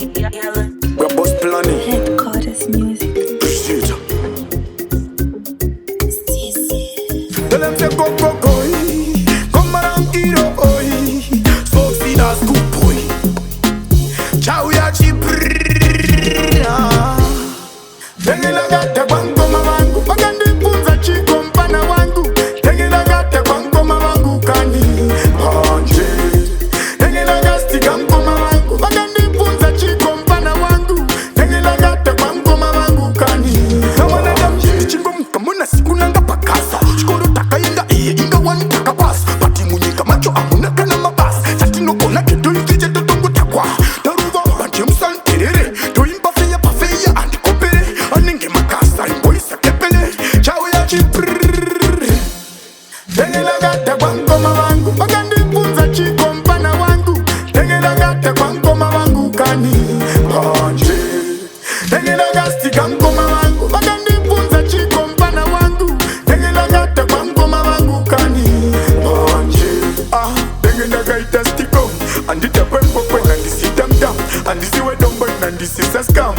We're boss planning. Headquarters music. Proceed. Tell them say go go go. Come around hero oi. So see that's good boy. Ciao ya Ndenge lagate kwangu mamangu Pagandi punza chiko mpana wangu Ndenge lagate kwangu mamangu kani Anje Ndenge lagasti kwangu mamangu Pagandi punza chiko mpana wangu Ndenge lagate kwangu mamangu kani Nawana damjini chingo mkamuna siku nanga pakasa Chikoro taka inga inga wani taka bas Pati munyika macho amuna kana mabas Chatino kona kedo ikije totongo takwa Daruva banche musanterere Toimba feya pafeya andi kopere Ndenge makasa imboisa kepele Chawe ya chiprrrrrrr Ndenge lagate kwangu mamangu Pagandi punza chiko mpana wangu Ndenge lagate kwangu mamangu kani Anje Ndenge lagasti kwangu mamangu Pagandi punza chiko mpana wangu Ndenge lagate kwangu mamangu kani Anje Ndenge ndagaita stiko Andita pempo kwen andisi tamtam Andisi wedombo nandisi saskam